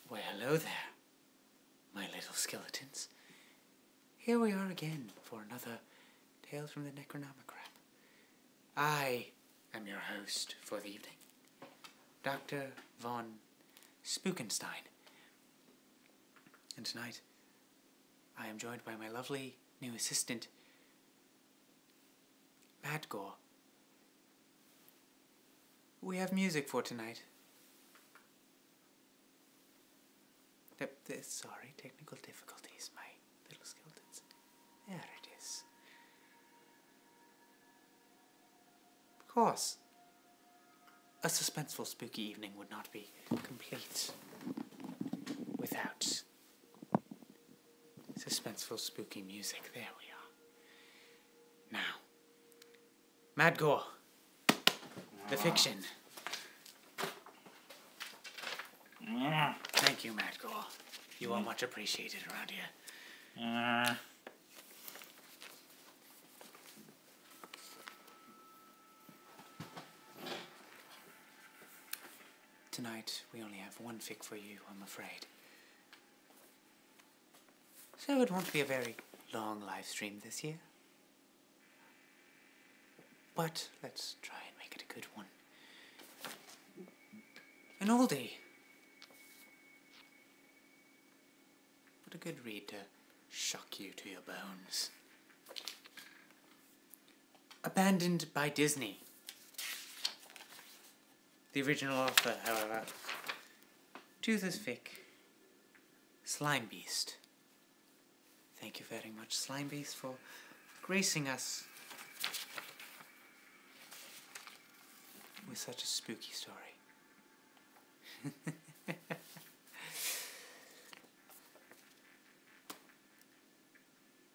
Well, hello there, my little skeletons. Here we are again for another Tales from the Necronomicrap. I am your host for the evening, Dr. Von Spookenstein. And tonight, I am joined by my lovely new assistant, Madgore. We have music for tonight. Sorry, technical difficulties, my little skeletons. There it is. Of course, a suspenseful, spooky evening would not be complete without suspenseful, spooky music. There we are. Now, Madgore, the fiction. Thank you, Madgore. You are much appreciated around here. Tonight, we only have one fic for you, I'm afraid. So it won't be a very long live stream this year. But let's try and make it a good one. An oldie. But a good read to shock you to your bones. Abandoned by Disney. The original author, however, to this fic, Slime Beast. Thank you very much, Slime Beast, for gracing us with such a spooky story.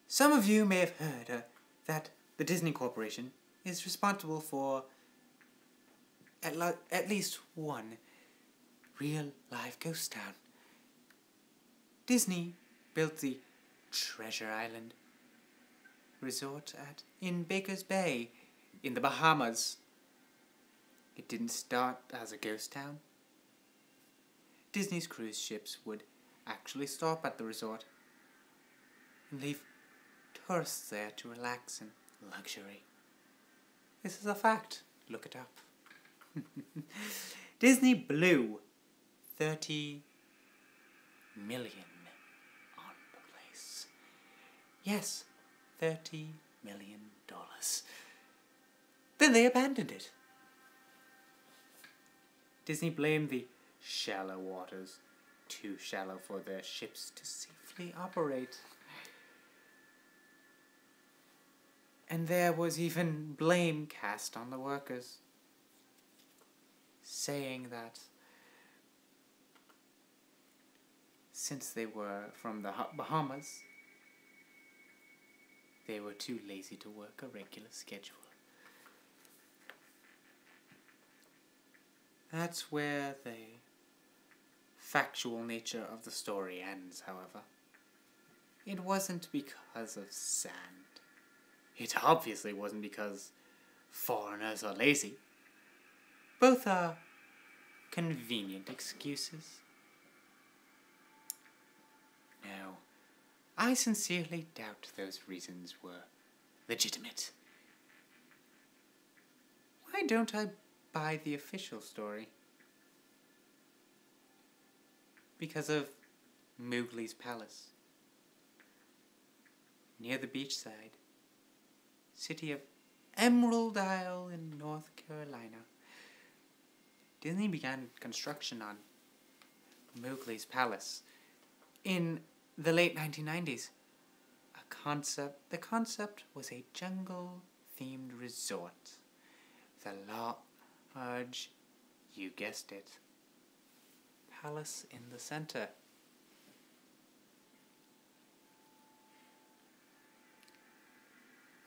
Some of you may have heard that the Disney Corporation is responsible for at least one real live ghost town. Disney built the Treasure Island resort in Baker's Bay in the Bahamas. It didn't start as a ghost town. Disney's cruise ships would actually stop at the resort and leave tourists there to relax in luxury. This is a fact. Look it up. Disney blew $30 million on the place. Yes, $30 million. Then they abandoned it. Disney blamed the shallow waters, too shallow for their ships to safely operate. And there was even blame cast on the workers, saying that since they were from the Bahamas, they were too lazy to work a regular schedule. That's where the factual nature of the story ends, however. It wasn't because of sand. It obviously wasn't because foreigners are lazy. Both are convenient excuses. No, I sincerely doubt those reasons were legitimate. Why don't I buy the official story? Because of Mowgli's palace, near the beachside, city of Emerald Isle in North Carolina. Disney began construction on Mowgli's palace in the late 1990s. The concept was a jungle-themed resort. The large, you guessed it, palace in the center.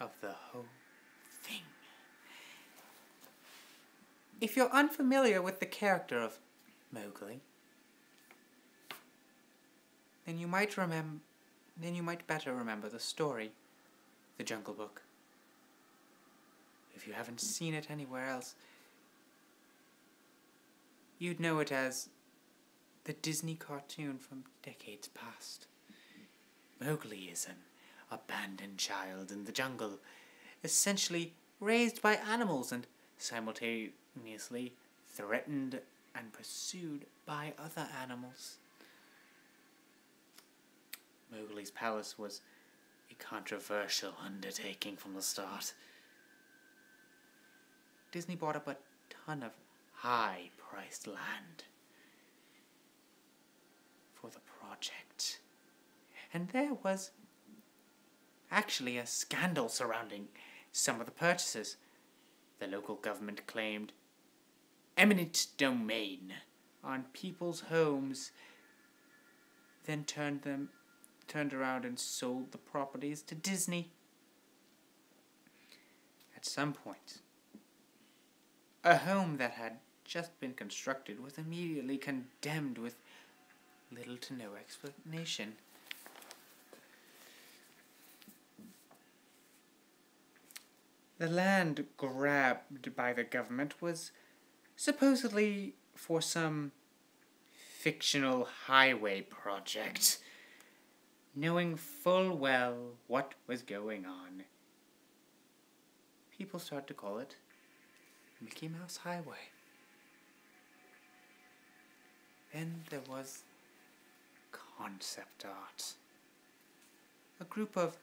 Of the whole thing. If you're unfamiliar with the character of Mowgli, then you might better remember the story, The Jungle Book. If you haven't seen it anywhere else, you'd know it as the Disney cartoon from decades past. Mowgli is an abandoned child in the jungle, essentially raised by animals and simultaneously threatened and pursued by other animals. Mowgli's palace was a controversial undertaking from the start. Disney bought up a ton of high-priced land for the project. And there was actually a scandal surrounding some of the purchases. The local government claimed eminent domain on people's homes, then turned around and sold the properties to Disney. At some point, a home that had just been constructed was immediately condemned with little to no explanation. The land grabbed by the government was supposedly for some fictional highway project, knowing full well what was going on. People started to call it Mickey Mouse Highway. Then there was concept art. A group of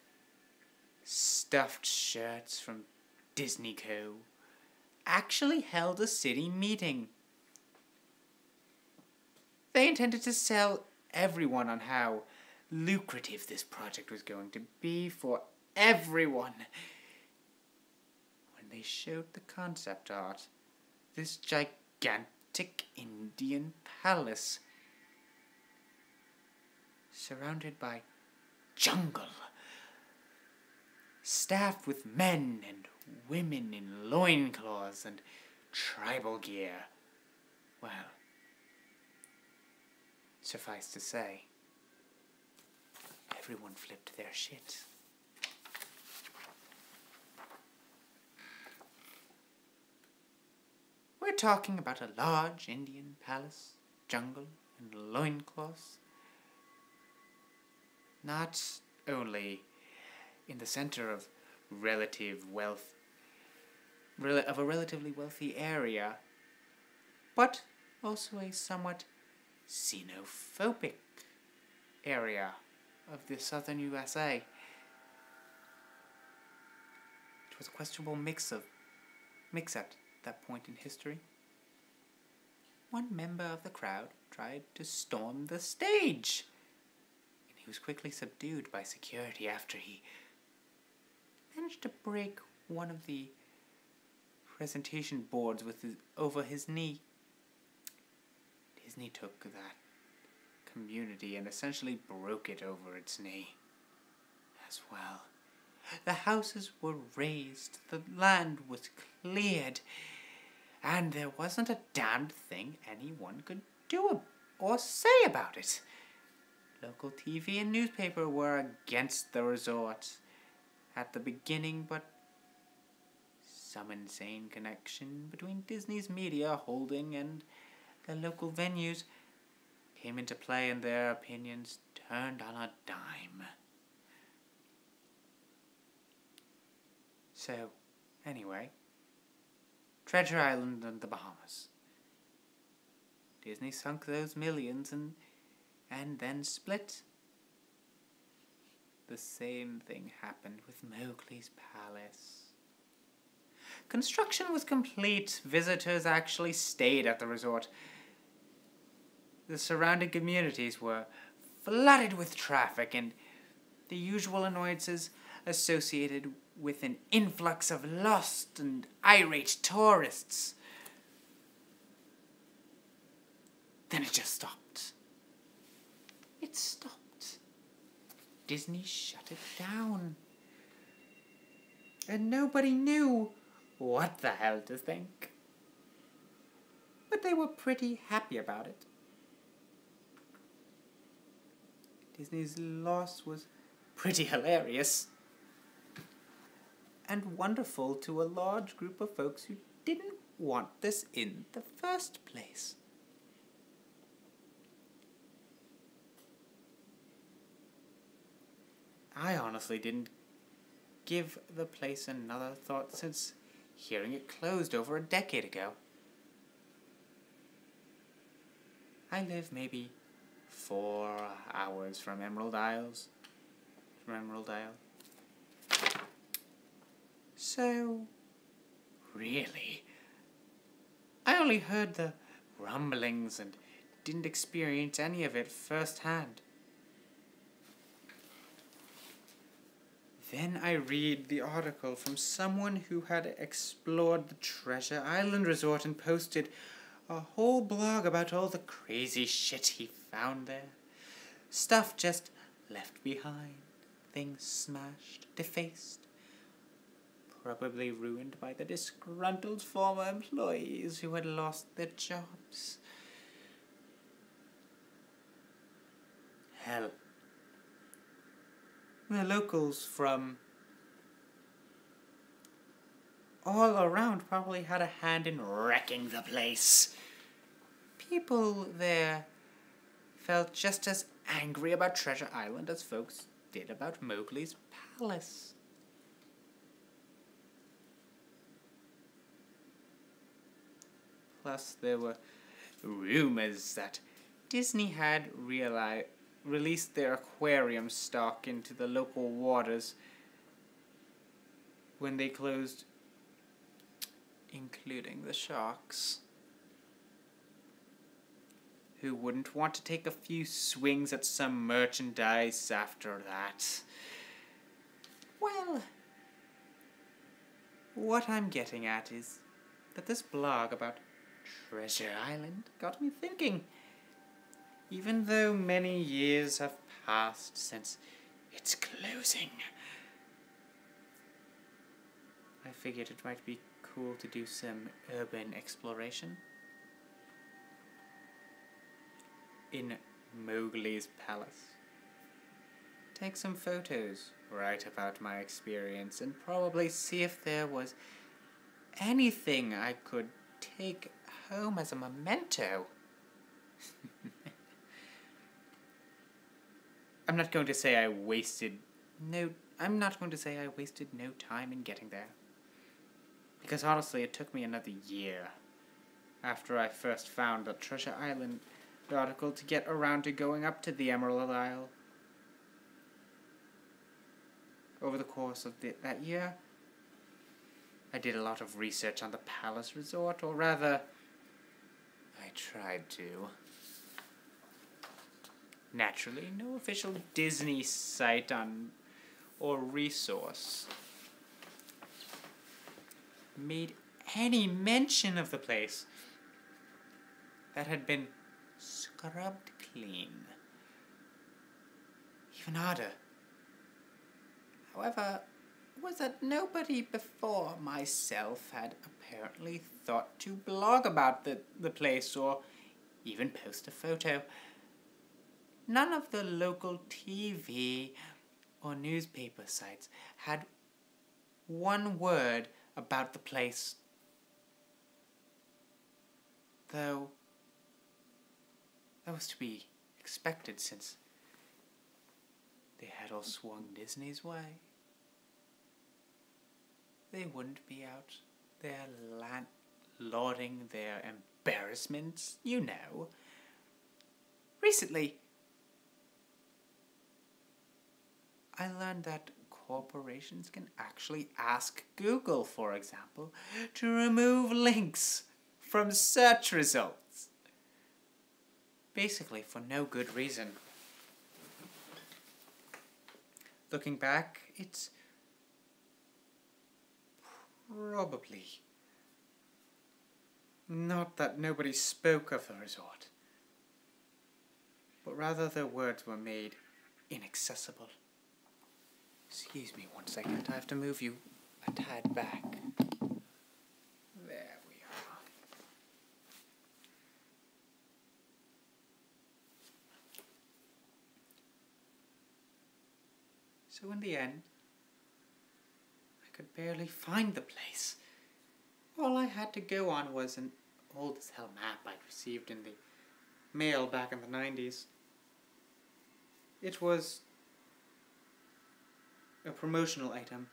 stuffed shirts from Disney Co. actually held a city meeting. They intended to sell everyone on how lucrative this project was going to be for everyone. When they showed the concept art, this gigantic Indian palace surrounded by jungle, staffed with men and women in loincloths and tribal gear. Well, suffice to say, everyone flipped their shit. We're talking about a large Indian palace, jungle, and loincloths. Not only in the center of a relatively wealthy area, but also a somewhat xenophobic area of the southern USA. It was a questionable mix at that point in history. One member of the crowd tried to storm the stage, and he was quickly subdued by security after he managed to break one of the presentation boards over his knee. Disney took that community and essentially broke it over its knee as well. The houses were razed, the land was cleared, and there wasn't a damned thing anyone could do or say about it. Local TV and newspaper were against the resort at the beginning, but some insane connection between Disney's media holding and the local venues came into play, and their opinions turned on a dime. So, anyway, Treasure Island and the Bahamas. Disney sunk those millions and then split. The same thing happened with Mowgli's palace. Construction was complete. Visitors actually stayed at the resort. The surrounding communities were flooded with traffic and the usual annoyances associated with an influx of lost and irate tourists. Then it just stopped. It stopped. Disney shut it down. And nobody knew what the hell to think. But they were pretty happy about it. Disney's loss was pretty hilarious and wonderful to a large group of folks who didn't want this in the first place. I honestly didn't give the place another thought since hearing it closed over a decade ago. I live maybe 4 hours from Emerald Isle. So, really, I only heard the rumblings and didn't experience any of it firsthand. Then I read the article from someone who had explored the Treasure Island resort and posted a whole blog about all the crazy shit he found there. Stuff just left behind, things smashed, defaced, probably ruined by the disgruntled former employees who had lost their jobs. Hell, the locals from all around probably had a hand in wrecking the place. People there felt just as angry about Treasure Island as folks did about Mowgli's palace. Plus, there were rumors that Disney had released their aquarium stock into the local waters when they closed, including the sharks. Who wouldn't want to take a few swings at some merchandise after that? Well, what I'm getting at is that this blog about Treasure Island got me thinking. Even though many years have passed since its closing, I figured it might be cool to do some urban exploration in Mowgli's palace. Take some photos, write about my experience, and probably see if there was anything I could take home as a memento. I'm not going to say I wasted no time in getting there. Because honestly, it took me another year after I first found the Treasure Island article to get around to going up to the Emerald Isle. Over the course of that year, I did a lot of research on the Palace Resort, or rather, I tried to. Naturally, no official Disney site or resource made any mention of the place that had been scrubbed clean. Even odder, however, was that nobody before myself had apparently thought to blog about the place or even post a photo. None of the local TV or newspaper sites had one word about the place, though that was to be expected since they had all swung Disney's way. They wouldn't be out there lauding their embarrassments, you know. Recently, I learned that corporations can actually ask Google, for example, to remove links from search results. Basically, for no good reason. Looking back, it's probably not that nobody spoke of the resort, but rather their words were made inaccessible. Excuse me 1 second, I have to move you a tad back. There we are. So in the end, I could barely find the place. All I had to go on was an old as hell map I'd received in the mail back in the 90s. It was a promotional item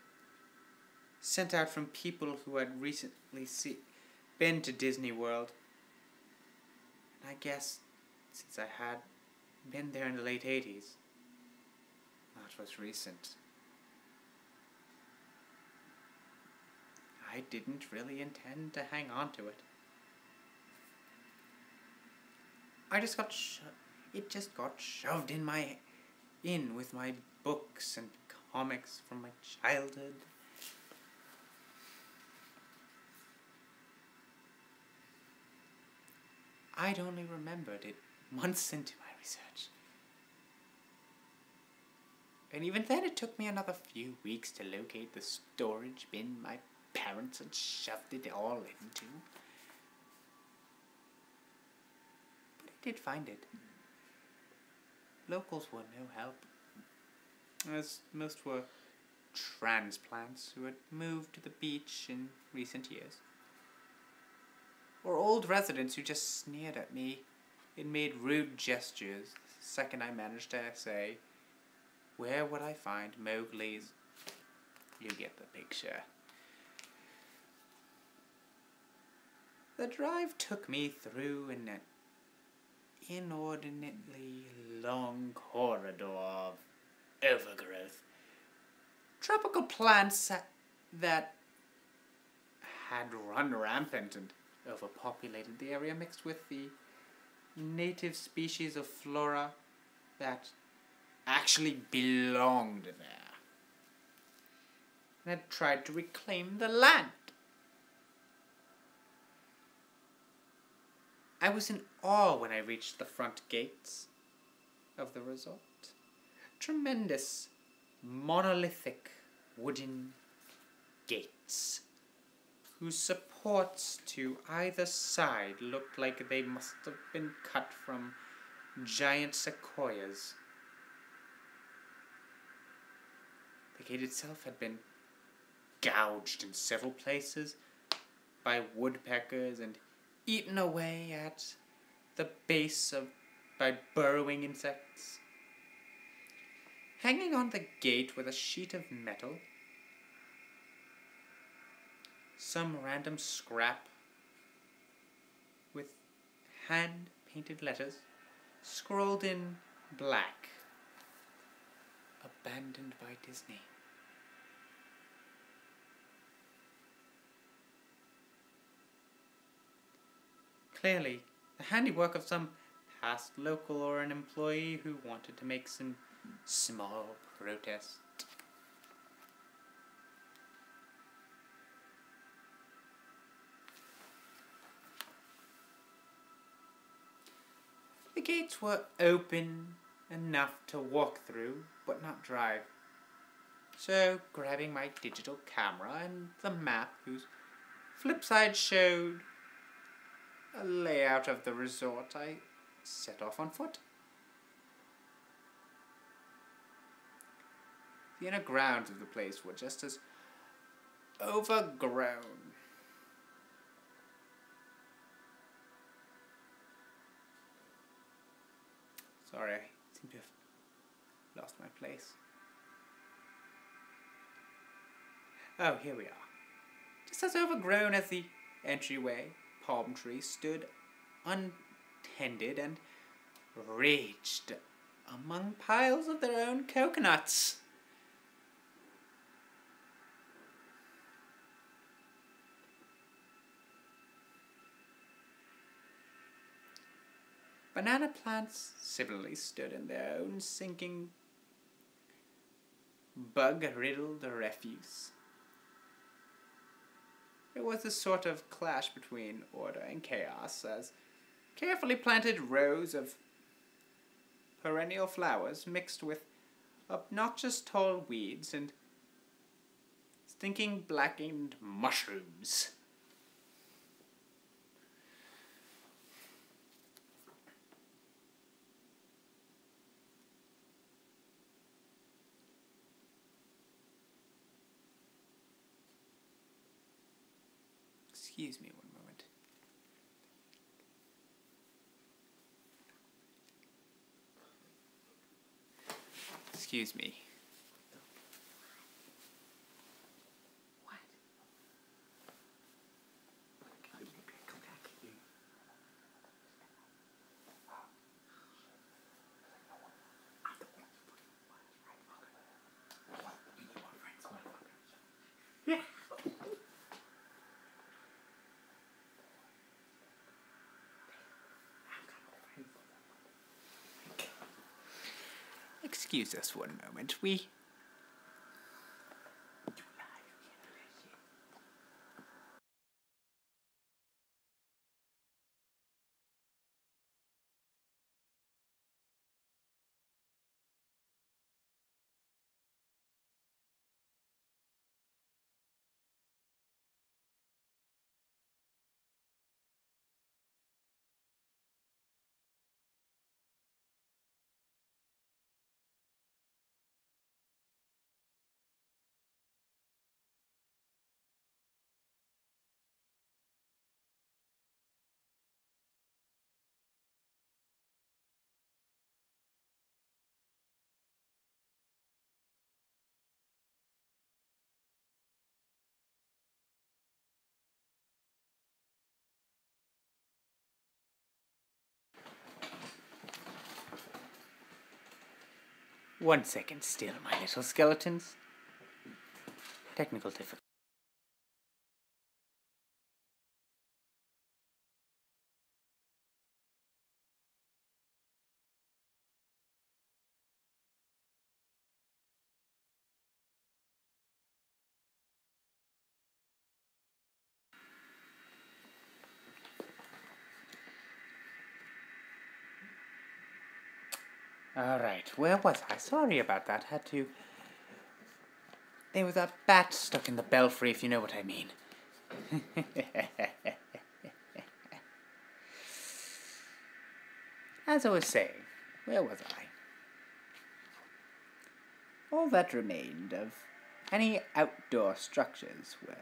sent out from people who had recently been to Disney World. And I guess since I had been there in the late 80s, that was recent. I didn't really intend to hang on to it. It just got shoved in with my books and comics from my childhood. I'd only remembered it months into my research. And even then it took me another few weeks to locate the storage bin my parents had shoved it all into. But I did find it. Locals were no help, as most were transplants who had moved to the beach in recent years, or old residents who just sneered at me and made rude gestures the second I managed to say, "Where would I find Mowgli's?" You get the picture. The drive took me through an inordinately long corridor of overgrowth. Tropical plants that had run rampant and overpopulated the area, mixed with the native species of flora that actually belonged there, and had tried to reclaim the land. I was in awe when I reached the front gates of the resort. Tremendous, monolithic wooden gates, whose supports to either side looked like they must have been cut from giant sequoias. The gate itself had been gouged in several places by woodpeckers and eaten away at the base by burrowing insects. Hanging on the gate with a sheet of metal, some random scrap with hand-painted letters scrawled in black, "Abandoned by Disney." Clearly, the handiwork of some past local or an employee who wanted to make some small protest. The gates were open enough to walk through, but not drive. So, grabbing my digital camera and the map, whose flip side showed a layout of the resort, I set off on foot. The inner grounds of the place were just as overgrown. Sorry, I seem to have lost my place. Oh, here we are. Just as overgrown as the entryway, palm trees stood untended and raged among piles of their own coconuts. Banana plants similarly stood in their own sinking, bug-riddled refuse. It was a sort of clash between order and chaos, as carefully planted rows of perennial flowers mixed with obnoxious tall weeds and stinking blackened mushrooms. Excuse me one moment. Excuse me. excuse us one moment. We... One second still, my little skeletons. Technical difficulty. Alright, where was I? Sorry about that. Had to... There was a bat stuck in the belfry, if you know what I mean. As I was saying, where was I? All that remained of any outdoor structures were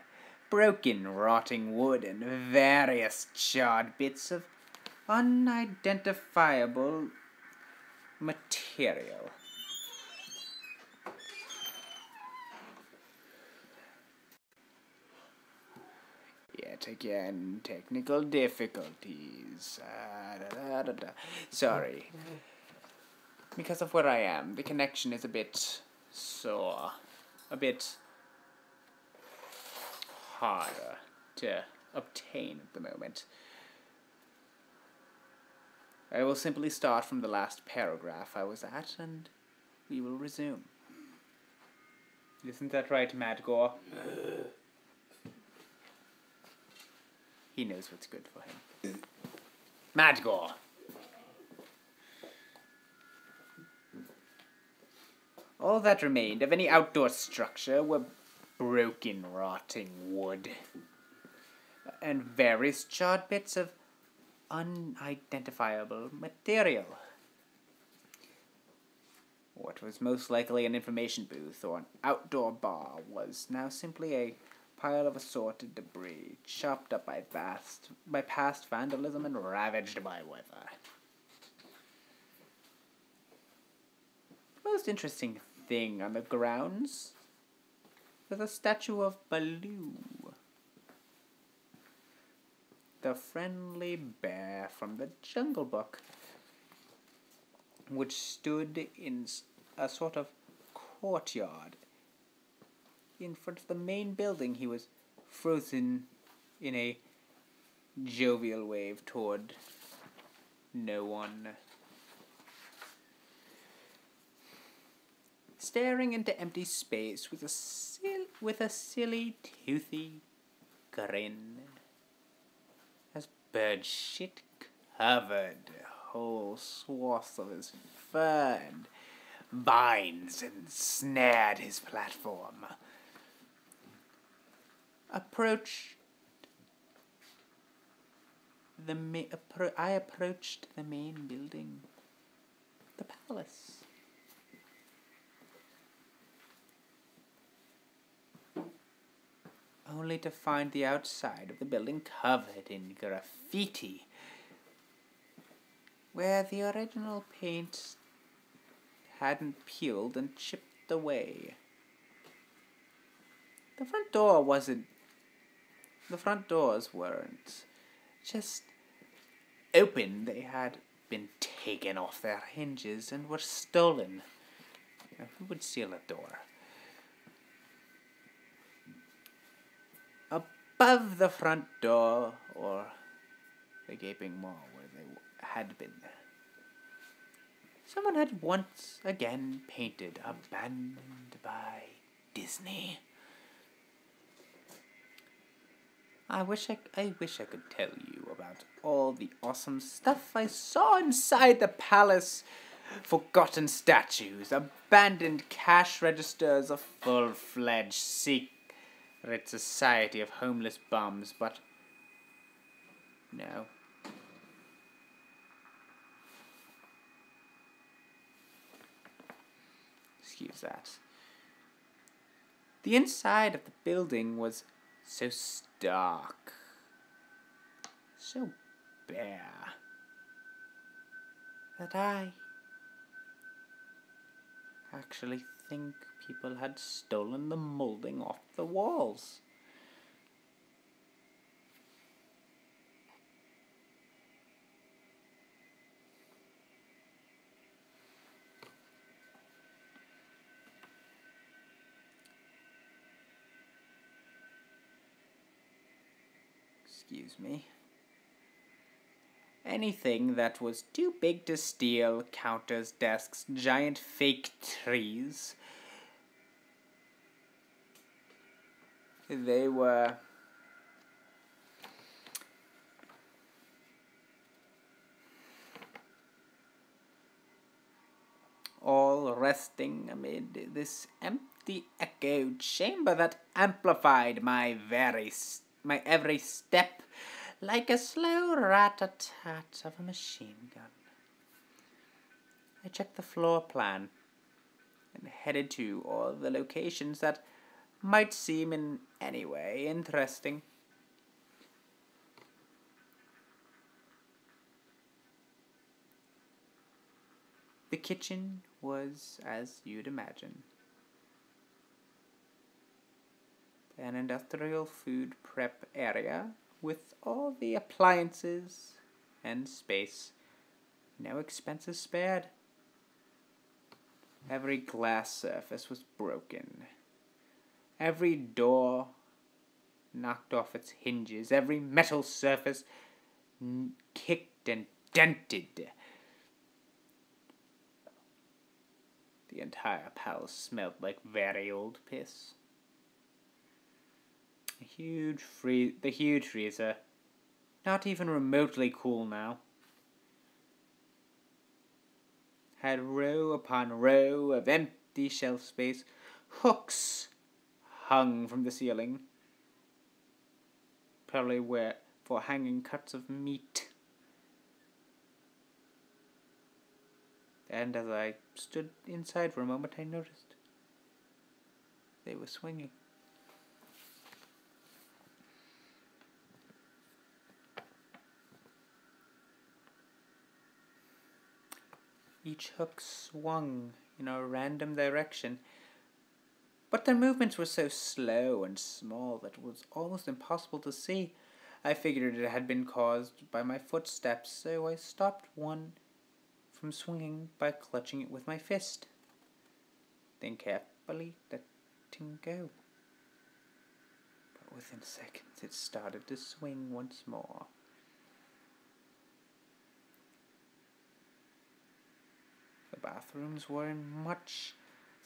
broken, rotting wood and various charred bits of unidentifiable material. Yet again, technical difficulties. Sorry. Because of where I am, the connection is a bit sore. A bit harder to obtain at the moment. I will simply start from the last paragraph I was at, and we will resume. Isn't that right, Madgore? He knows what's good for him. Madgore! All that remained of any outdoor structure were broken, rotting wood, and various charred bits of unidentifiable material. What was most likely an information booth or an outdoor bar was now simply a pile of assorted debris, chopped up by past vandalism and ravaged by weather. The most interesting thing on the grounds was a statue of Baloo, the friendly bear from the Jungle Book, which stood in a sort of courtyard in front of the main building. He was frozen in a jovial wave toward no one. Staring into empty space with a silly, toothy grin, as bird shit covered whole swaths of his fur and vines ensnared his platform. I approached the main building, the palace. Only to find the outside of the building covered in graffiti, where the original paint hadn't peeled and chipped away. The front doors weren't just open. They had been taken off their hinges and were stolen. Now, who would steal a door? Above the front door, or the gaping maw where they had been, someone had once again painted Abandoned by Disney. I wish I could tell you about all the awesome stuff I saw inside the palace. Forgotten statues, abandoned cash registers, a full-fledged secret society of homeless bums, but no. Excuse that. The inside of the building was so stark, so bare, that I actually think people had stolen the molding off the walls. Excuse me. Anything that was too big to steal, counters, desks, giant fake trees. They were all resting amid this empty echoed chamber that amplified my every step like a slow rat-a-tat of a machine gun. I checked the floor plan and headed to all the locations that might seem in any way interesting. The kitchen was as you'd imagine. An industrial food prep area with all the appliances and space. No expenses spared. Every glass surface was broken. Every door knocked off its hinges. Every metal surface kicked and dented. The entire palace smelled like very old piss. The huge freezer, not even remotely cool now, had row upon row of empty shelf space. Hooks hung from the ceiling, probably for hanging cuts of meat. And as I stood inside for a moment, I noticed they were swinging. Each hook swung in a random direction, but their movements were so slow and small that it was almost impossible to see. I figured it had been caused by my footsteps, so I stopped one from swinging by clutching it with my fist, then carefully letting go. But within seconds it started to swing once more. The bathrooms were in much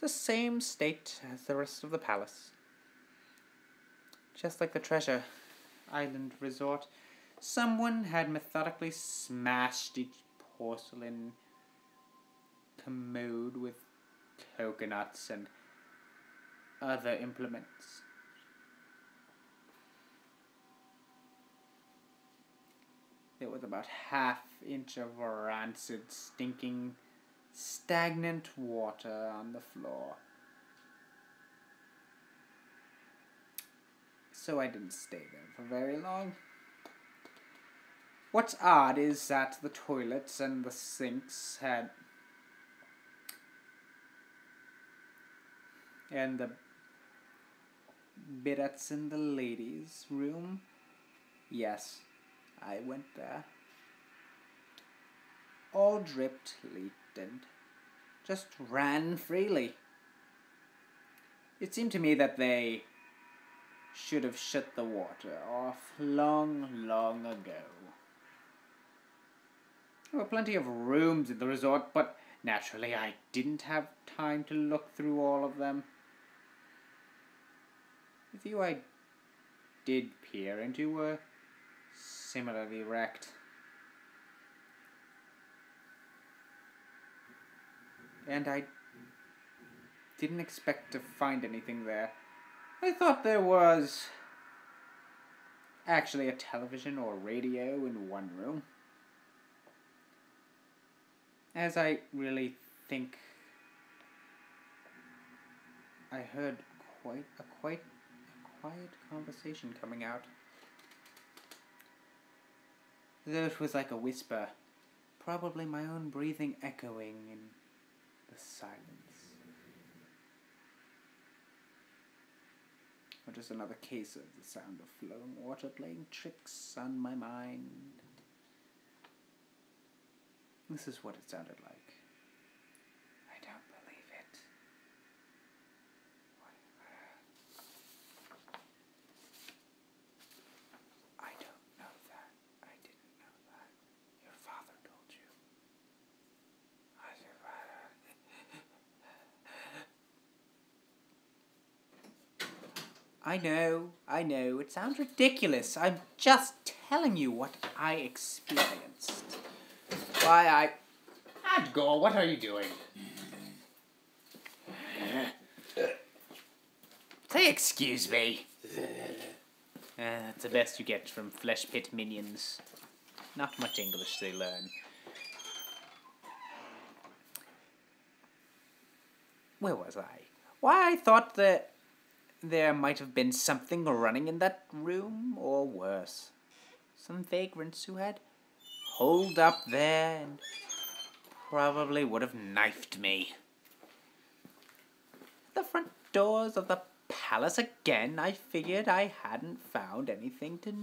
the same state as the rest of the palace. Just like the Treasure Island resort, someone had methodically smashed each porcelain commode with coconuts and other implements. There was about half-inch of rancid, stinking, stagnant water on the floor. So I didn't stay there for very long. What's odd is that the toilets and the sinks had... and the bidets in the ladies' room. Yes, I went there. All dripped, leaked, and just ran freely. It seemed to me that they should have shut the water off long, long ago. There were plenty of rooms at the resort, but Naturally, I didn't have time to look through all of them. The few I did peer into were similarly wrecked. And I didn't expect to find anything there. I thought there was actually a television or radio in one room. As I really think I heard a quiet conversation coming out. Though it was like a whisper, probably my own breathing echoing in the silence. Or just another case of the sound of flowing water playing tricks on my mind. This is what it sounded like. I don't believe it. I don't know that. I didn't know that. Your father told you. I know. It sounds ridiculous. I'm just telling you what I experienced. Adgor, what are you doing? Say excuse me. That's the best you get from flesh pit minions. Not much English they learn. Where was I? Why, I thought that there might have been something running in that room, or worse. Some vagrants who had holed up there and probably would have knifed me. The front doors of the palace again. I figured I hadn't found anything of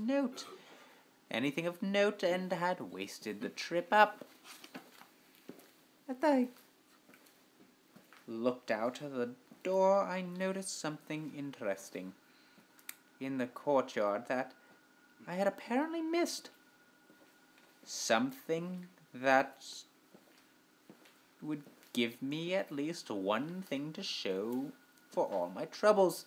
note, and had wasted the trip up. As I looked out of the door, I noticed something interesting in the courtyard that I had apparently missed. Something that would give me at least one thing to show for all my troubles.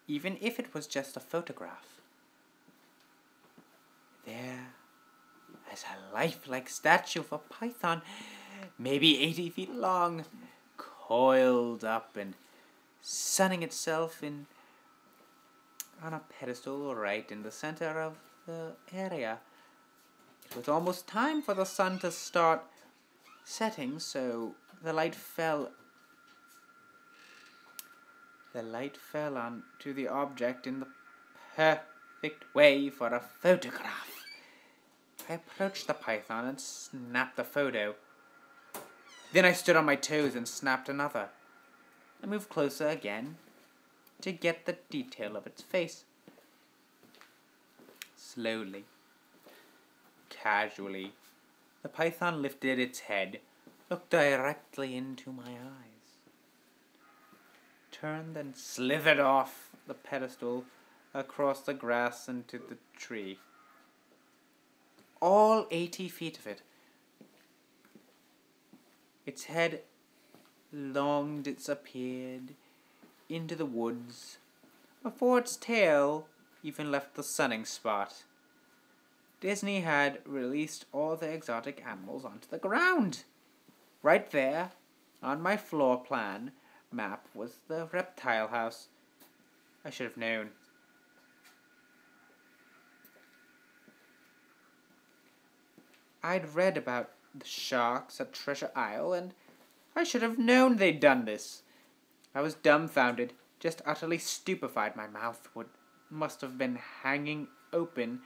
Even if it was just a photograph. There, as a lifelike statue of a python, maybe 80 feet long, coiled up and sunning itself on a pedestal right in the center of the area. It was almost time for the sun to start setting, so the light fell onto the object in the perfect way for a photograph. I approached the python and snapped the photo. Then I stood on my toes and snapped another. I moved closer again to get the detail of its face. Slowly, casually, the python lifted its head, looked directly into my eyes, turned and slithered off the pedestal across the grass into the tree. All 80 feet of it. Its head long disappeared into the woods before its tail even left the sunning spot. Disney had released all the exotic animals onto the ground. Right there, on my floor plan map, was the reptile house. I should have known. I'd read about the sharks at Treasure Isle, and I should have known they'd done this. I was dumbfounded, just utterly stupefied. My mouth must have been hanging open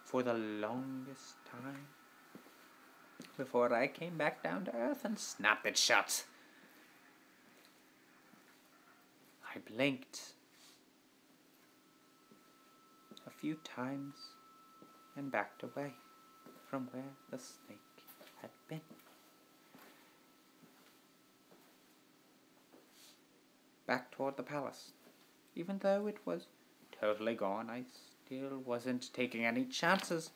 for the longest time before I came back down to earth and snapped it shut. I blinked a few times and backed away from where the snake had been. Back toward the palace. Even though it was totally gone, I still wasn't taking any chances.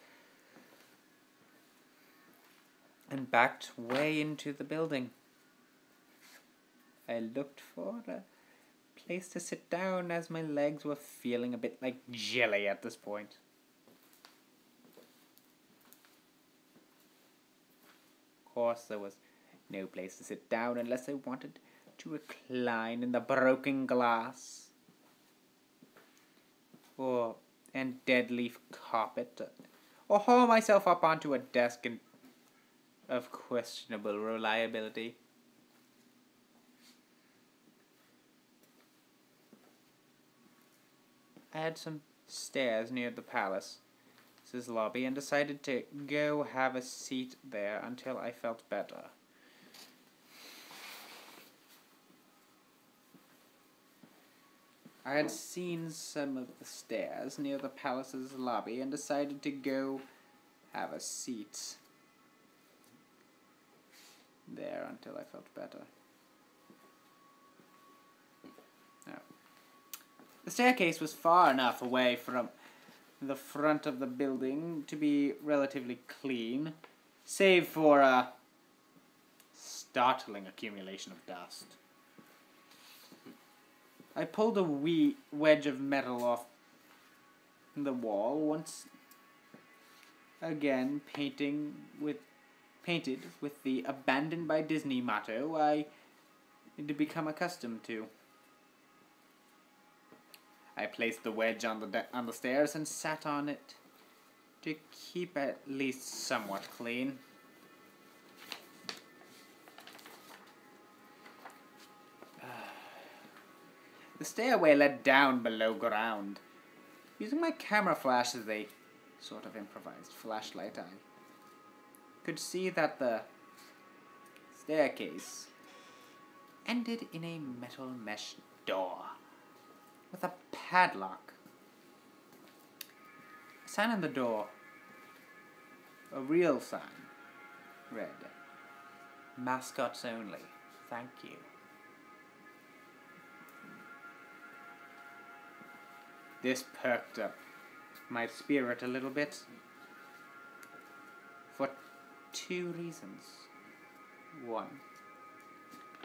and backed way into the building. I looked for a place to sit down as my legs were feeling a bit like jelly at this point. Of course, there was no place to sit down unless I wanted to recline in the broken glass and dead leaf carpet, or haul myself up onto a desk of questionable reliability. I had some stairs near the palace's lobby and decided to go have a seat there until I felt better. I had seen some of the stairs near the palace's lobby and decided to go have a seat there until I felt better. Now, the staircase was far enough away from the front of the building to be relatively clean, save for a startling accumulation of dust. I pulled a wee wedge of metal off the wall, once again painted with the "Abandoned by Disney" motto I had become accustomed to. I placed the wedge on the stairs and sat on it to keep at least somewhat clean. The stairway led down below ground. Using my camera flash as a sort of improvised flashlight, I could see that the staircase ended in a metal mesh door with a padlock. A sign on the door, a real sign, read, "Mascots only, thank you." This perked up my spirit a little bit for two reasons. One,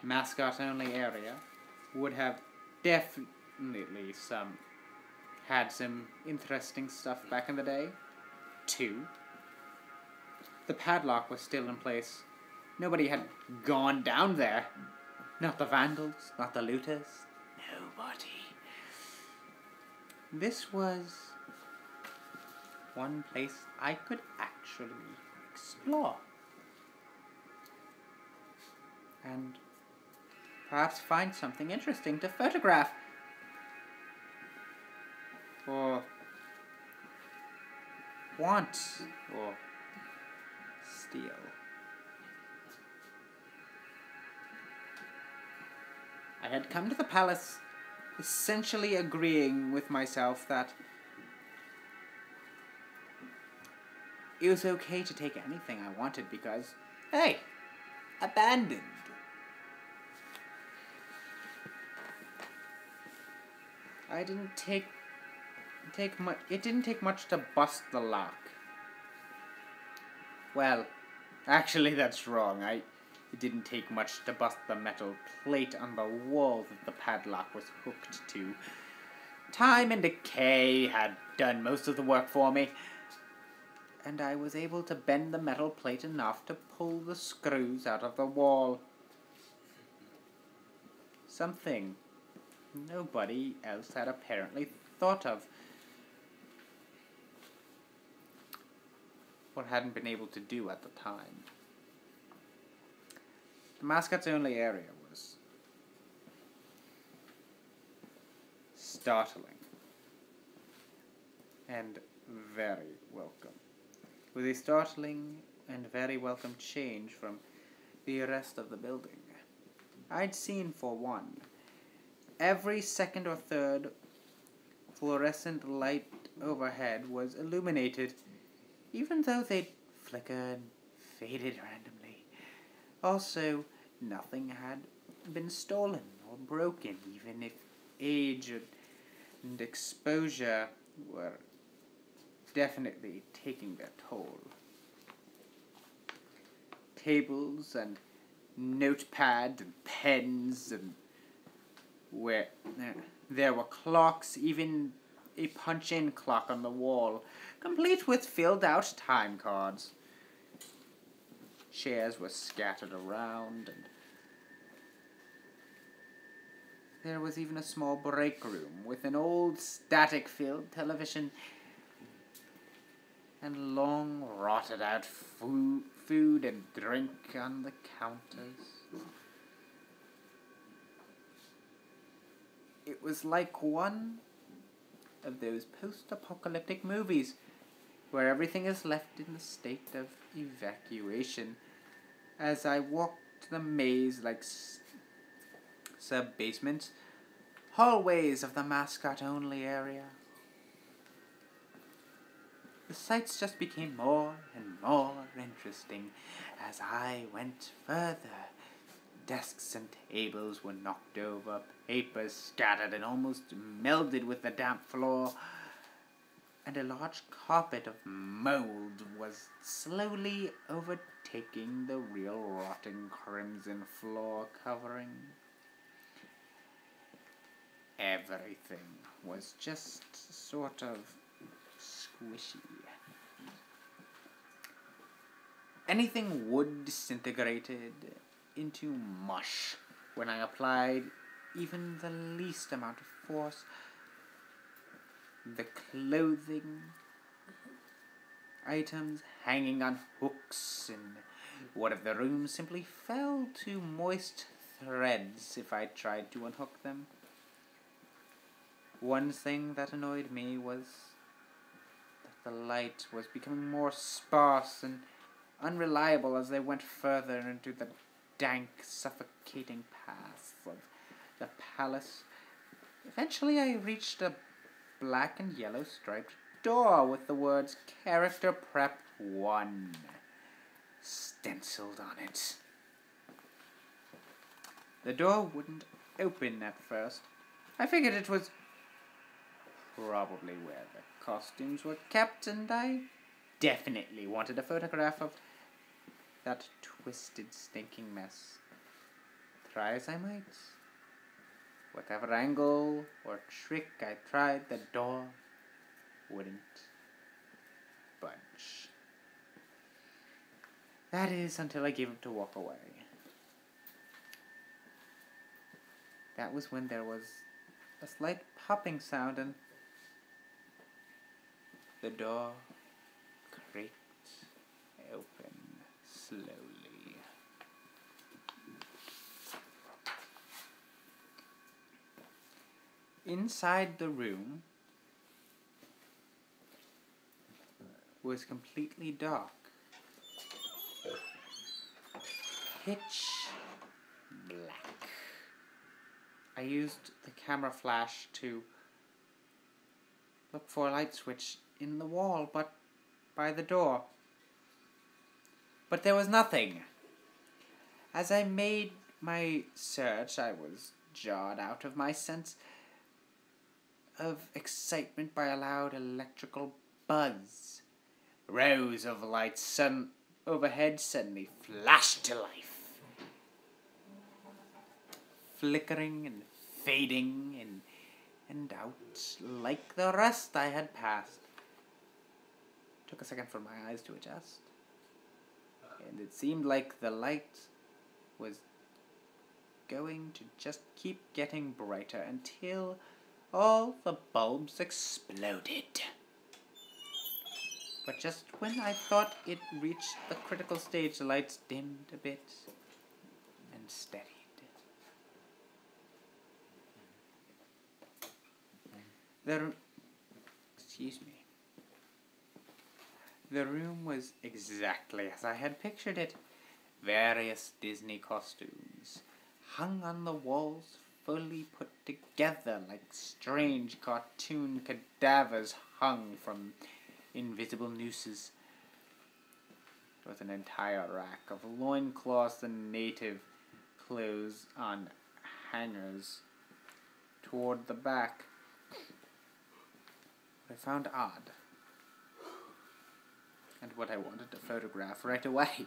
mascot only area would have definitely had some interesting stuff back in the day. Two, the padlock was still in place. Nobody had gone down there. Not the vandals, not the looters. Nobody. This was one place I could actually explore. And perhaps find something interesting to photograph. Or want. Or steal. I had come to the palace essentially agreeing with myself that it was okay to take anything I wanted because, hey, abandoned. It didn't take much to bust the lock. Well, actually that's wrong. It didn't take much to bust the metal plate on the wall that the padlock was hooked to. Time and decay had done most of the work for me, and I was able to bend the metal plate enough to pull the screws out of the wall. Something nobody else had apparently thought of, or hadn't been able to do at the time. The mascots only area was startling and very welcome. With a startling and very welcome change from the rest of the building. I'd seen, for one, every second or third fluorescent light overhead was illuminated, even though they'd flickered and faded randomly. Also, nothing had been stolen or broken, even if age and exposure were definitely taking their toll. tables and notepad and pens, and where there were clocks, even a punch-in clock on the wall, complete with filled-out time cards. Chairs were scattered around, and there was even a small break room with an old static-filled television and long rotted-out food and drink on the counters. It was like one of those post-apocalyptic movies where everything is left in the state of evacuation. As I walked the maze-like sub-basements, hallways of the mascot-only area, the sights just became more and more interesting as I went further. Desks and tables were knocked over, papers scattered and almost melded with the damp floor, and a large carpet of mold was slowly overtaking the real rotting crimson floor covering. Everything was just sort of squishy. Anything wood disintegrated into mush when I applied even the least amount of force. The clothing items hanging on hooks in one of the rooms simply fell to moist threads if I tried to unhook them. One thing that annoyed me was that the light was becoming more sparse and unreliable as they went further into the dank, suffocating paths of the palace. Eventually I reached a black and yellow striped door with the words Character Prep 1 stenciled on it. The door wouldn't open at first. I figured it was probably where the costumes were kept, and I definitely wanted a photograph of that twisted, stinking mess. Try as I might, whatever angle or trick I tried, the door wouldn't budge. That is, until I gave up to walk away. That was when there was a slight popping sound and the door creaked open slowly. Inside the room was completely dark. Pitch black. I used the camera flash to look for a light switch in the wall, but by the door. But there was nothing. As I made my search, I was jarred out of my sense of excitement by a loud electrical buzz. Rows of lights overhead suddenly flashed to life, flickering and fading in and out like the rest I had passed. Took a second for my eyes to adjust, and it seemed like the light was going to just keep getting brighter until all the bulbs exploded. But just when I thought it reached the critical stage, the lights dimmed a bit and steadied. The room was exactly as I had pictured it. Various Disney costumes hung on the walls, fully put together like strange cartoon cadavers hung from invisible nooses. There was an entire rack of loincloths and native clothes on hangers toward the back. What I found odd, and what I wanted to photograph right away,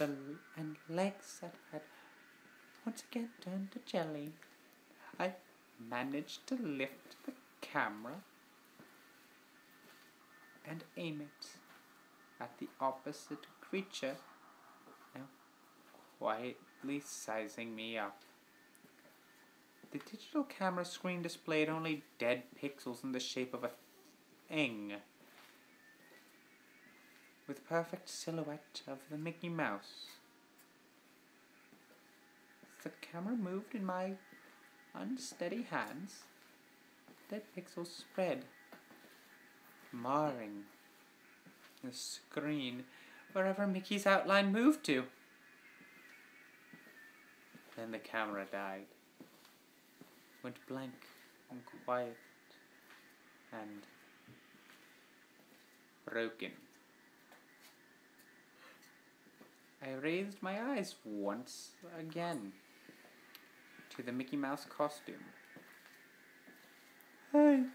and legs that had once again turned to jelly. I managed to lift the camera and aim it at the opposite creature, now quietly sizing me up. The digital camera screen displayed only dead pixels in the shape of a thing, with perfect silhouette of the Mickey Mouse. As the camera moved in my unsteady hands, dead pixels spread, marring the screen wherever Mickey's outline moved to. Then the camera died, went blank and quiet and broken. I raised my eyes once again to the Mickey Mouse costume. "Hey,"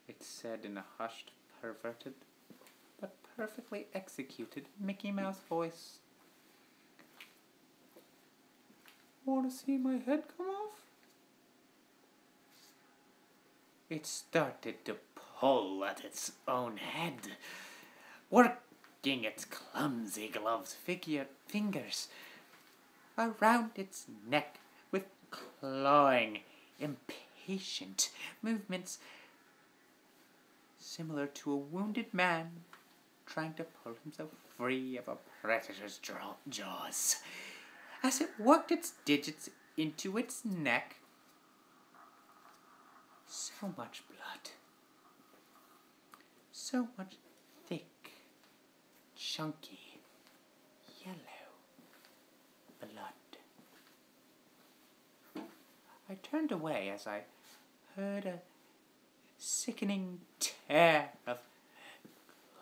it said in a hushed, perverted, but perfectly executed Mickey Mouse voice. "Want to see my head come off?" It started to pull at its own head, working its clumsy gloved fingers around its neck with clawing, impatient movements similar to a wounded man trying to pull himself free of a predator's jaws. As it worked its digits into its neck, so much blood, so much thick, chunky, yellow blood. I turned away as I heard a sickening tear of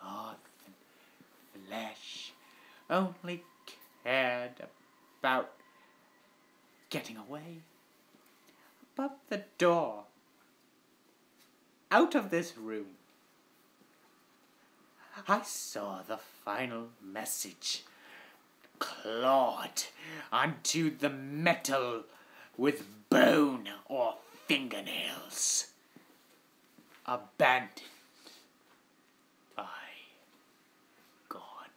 cloth and flesh, only cared about getting away. Above the door, out of this room, I saw the final message clawed onto the metal with bone or fingernails. Abandoned by God.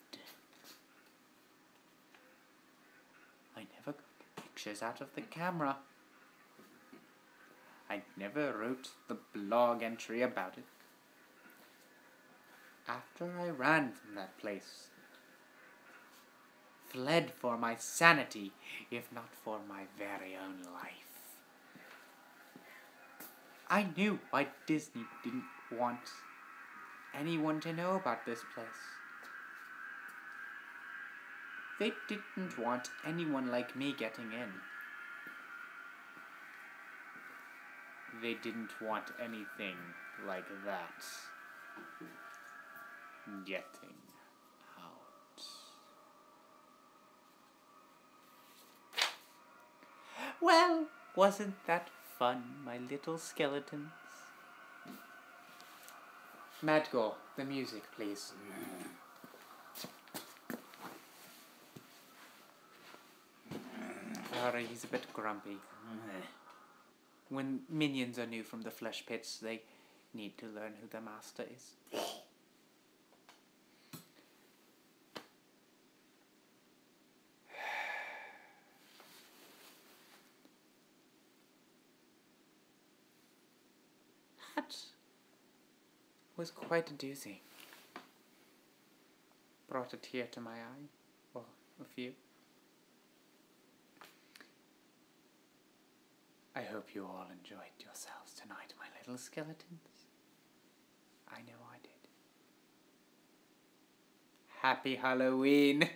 I never got pictures out of the camera. I never wrote the blog entry about it. After I ran from that place, fled for my sanity, if not for my very own life, I knew why Disney didn't want anyone to know about this place. They didn't want anyone like me getting in. They didn't want anything like that getting out. Well, wasn't that fun, my little skeletons? Madgo, the music, please. Sorry, he's a bit grumpy. When minions are new from the flesh pits, they need to learn who the master is. That was quite a doozy. Brought a tear to my eye. Well, a few. I hope you all enjoyed yourselves tonight, my little skeletons. I know I did. Happy Halloween!